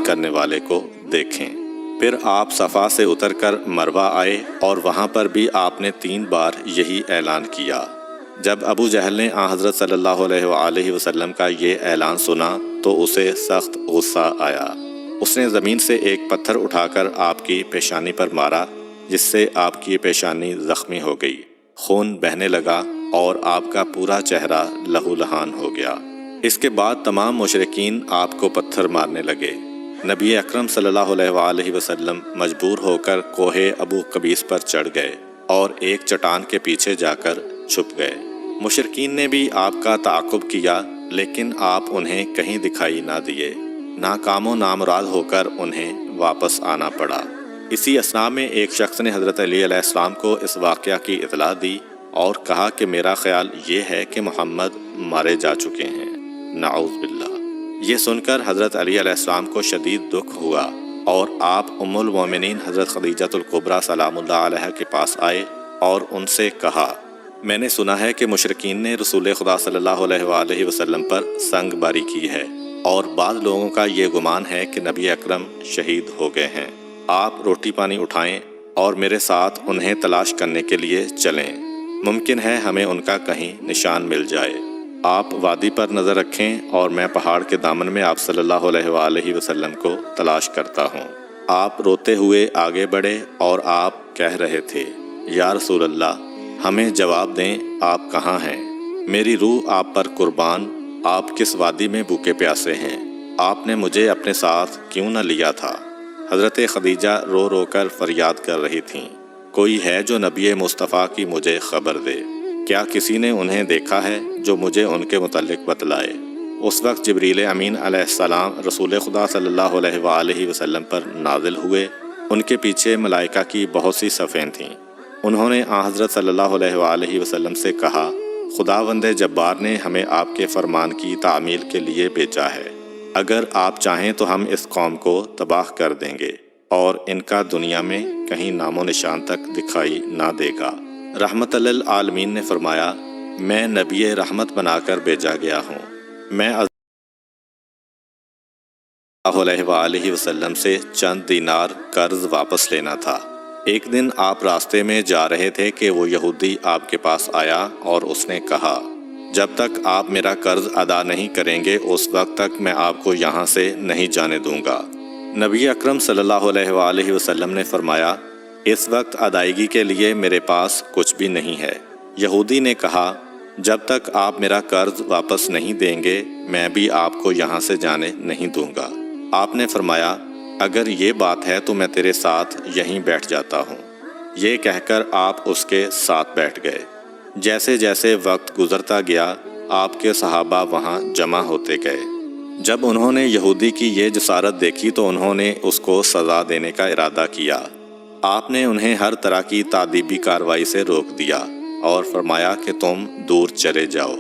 کرنے والے کو دیکھیں۔ پھر آپ صفا سے اتر کر مروہ آئے اور وہاں پر بھی آپ نے 3 بار یہی اعلان کیا۔ جب ابو جہل نے حضرت صلی اللہ علیہ وآلہ وسلم کا یہ اعلان سنا تو اسے سخت غصہ آیا۔ اس نے زمین سے ایک پتھر اٹھا کر آپ کی پیشانی پر مارا، جس سے آپ کی پیشانی زخمی ہو گئی، خون بہنے لگا اور آپ کا پورا چہرہ لہو لہان ہو گیا۔ اس کے بعد تمام مشرکین آپ کو پتھر مارنے لگے۔ نبی اکرم صلی اللہ علیہ وآلہ وسلم مجبور ہو کر کوہ ابو قبیس پر چڑھ گئے اور ایک چٹان کے پیچھے جا کر چھپ گئے۔ مشرکین نے بھی آپ کا تعاقب کیا، لیکن آپ انہیں کہیں دکھائی نہ دیے۔ ناکام و نامراد ہو کر انہیں واپس آنا پڑا۔ اسی اثناء میں ایک شخص نے حضرت علی علیہ السلام کو اس واقعہ کی اطلاع دی اور کہا کہ میرا خیال یہ ہے کہ محمد مارے جا چکے ہیں، نعوذ باللہ۔ یہ سن کر حضرت علی علیہ السلام کو شدید دکھ ہوا اور آپ ام المومنین حضرت خدیجہ الکبریٰ سلام اللہ علیہا کے پاس آئے اور ان سے کہا، میں نے سنا ہے کہ مشرکین نے رسول خدا صلی اللہ علیہ وآلہ وسلم پر سنگ باری کی ہے اور بعض لوگوں کا یہ گمان ہے کہ نبی اکرم شہید ہو گئے ہیں۔ آپ روٹی پانی اٹھائیں اور میرے ساتھ انہیں تلاش کرنے کے لیے چلیں، ممکن ہے ہمیں ان کا کہیں نشان مل جائے۔ آپ وادی پر نظر رکھیں اور میں پہاڑ کے دامن میں آپ صلی اللہ علیہ وآلہ وسلم کو تلاش کرتا ہوں۔ آپ روتے ہوئے آگے بڑھے اور آپ کہہ رہے تھے، یا رسول اللہ، ہمیں جواب دیں، آپ کہاں ہیں؟ میری روح آپ پر قربان، آپ کس وادی میں بھوکے پیاسے ہیں؟ آپ نے مجھے اپنے ساتھ کیوں نہ لیا تھا؟ حضرت خدیجہ رو رو کر فریاد کر رہی تھیں، کوئی ہے جو نبی مصطفیٰ کی مجھے خبر دے؟ کیا کسی نے انہیں دیکھا ہے جو مجھے ان کے متعلق بتلائے؟ اس وقت جبریل امین علیہ السلام رسول خدا صلی اللہ علیہ وآلہ وسلم پر نازل ہوئے۔ ان کے پیچھے ملائکہ کی بہت سی صفیں تھیں۔ انہوں نے حضرت صلی اللہ علیہ وآلہ وسلم سے کہا، خداوند جبار نے ہمیں آپ کے فرمان کی تعمیل کے لیے بھیجا ہے۔ اگر آپ چاہیں تو ہم اس قوم کو تباہ کر دیں گے اور ان کا دنیا میں کہیں نام و نشان تک دکھائی نہ دے گا۔ رحمت للعالمین نے فرمایا، میں نبی رحمت بنا کر بھیجا گیا ہوں۔ میں صلی اللہ علیہ وآلہ وسلم سے چند دینار قرض واپس لینا تھا۔ ایک دن آپ راستے میں جا رہے تھے کہ وہ یہودی آپ کے پاس آیا اور اس نے کہا، جب تک آپ میرا قرض ادا نہیں کریں گے اس وقت تک میں آپ کو یہاں سے نہیں جانے دوں گا۔ نبی اکرم صلی اللہ علیہ وآلہ وسلم نے فرمایا، اس وقت ادائیگی کے لیے میرے پاس کچھ بھی نہیں ہے۔ یہودی نے کہا، جب تک آپ میرا قرض واپس نہیں دیں گے میں بھی آپ کو یہاں سے جانے نہیں دوں گا۔ آپ نے فرمایا، اگر یہ بات ہے تو میں تیرے ساتھ یہیں بیٹھ جاتا ہوں۔ یہ کہہ کر آپ اس کے ساتھ بیٹھ گئے۔ جیسے جیسے وقت گزرتا گیا آپ کے صحابہ وہاں جمع ہوتے گئے۔ جب انہوں نے یہودی کی یہ جسارت دیکھی تو انہوں نے اس کو سزا دینے کا ارادہ کیا۔ آپ نے انہیں ہر طرح کی تادیبی کارروائی سے روک دیا اور فرمایا کہ تم دور چلے جاؤ۔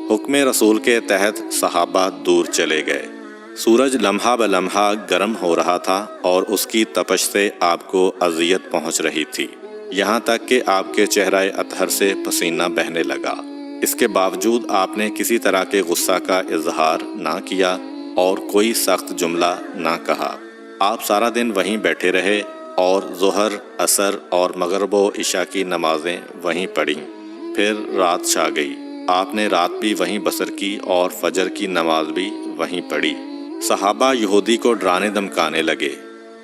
حکم رسول کے تحت صحابہ دور چلے گئے۔ سورج لمحہ بلمحہ گرم ہو رہا تھا اور اس کی تپش سے آپ کو اذیت پہنچ رہی تھی، یہاں تک کہ آپ کے چہرہ اطہر سے پسینہ بہنے لگا۔ اس کے باوجود آپ نے کسی طرح کے غصہ کا اظہار نہ کیا اور کوئی سخت جملہ نہ کہا۔ آپ سارا دن وہیں بیٹھے رہے اور ظہر، عصر اور مغرب و عشاء کی نمازیں وہیں پڑھیں۔ پھر رات چھا گئی۔ آپ نے رات بھی وہیں بسر کی اور فجر کی نماز بھی وہیں پڑھی۔ صحابہ یہودی کو ڈرانے دھمکانے لگے۔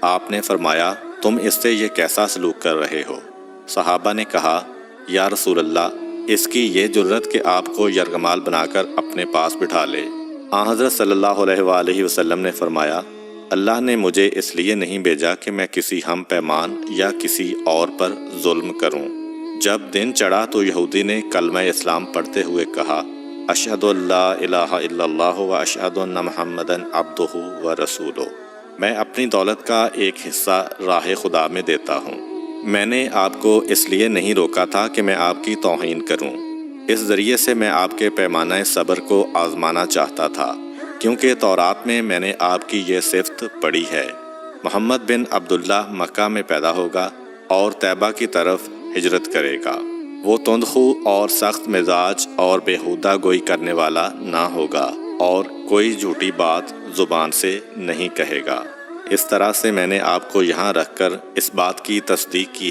آپ نے فرمایا، تم اس سے یہ کیسا سلوک کر رہے ہو؟ صحابہ نے کہا، یا رسول اللہ، اس کی یہ جرت کہ آپ کو یرغمال بنا کر اپنے پاس بٹھا لے۔ حضرت صلی اللہ علیہ وآلہ وسلم نے فرمایا، اللہ نے مجھے اس لیے نہیں بھیجا کہ میں کسی ہم پیمان یا کسی اور پر ظلم کروں۔ جب دن چڑھا تو یہودی نے کلمہ اسلام پڑھتے ہوئے کہا، اشہد ان لا الہ الا اللہ و اشہد ان محمدً عبدہ و رسولہ۔ میں اپنی دولت کا ایک حصہ راہ خدا میں دیتا ہوں۔ میں نے آپ کو اس لیے نہیں روکا تھا کہ میں آپ کی توہین کروں۔ اس ذریعے سے میں آپ کے پیمانہ صبر کو آزمانا چاہتا تھا، کیونکہ تورات میں نے آپ کی یہ صفت پڑھی ہے، محمد بن عبداللہ مکہ میں پیدا ہوگا اور طیبہ کی طرف ہجرت کرے گا۔ وہ تندخو اور سخت مزاج اور بیہودہ گوئی کرنے والا نہ ہوگا اور کوئی جھوٹی بات زبان سے نہیں کہے گا۔ اس طرح سے میں نے آپ کو یہاں رکھ کر اس بات کی تصدیق کی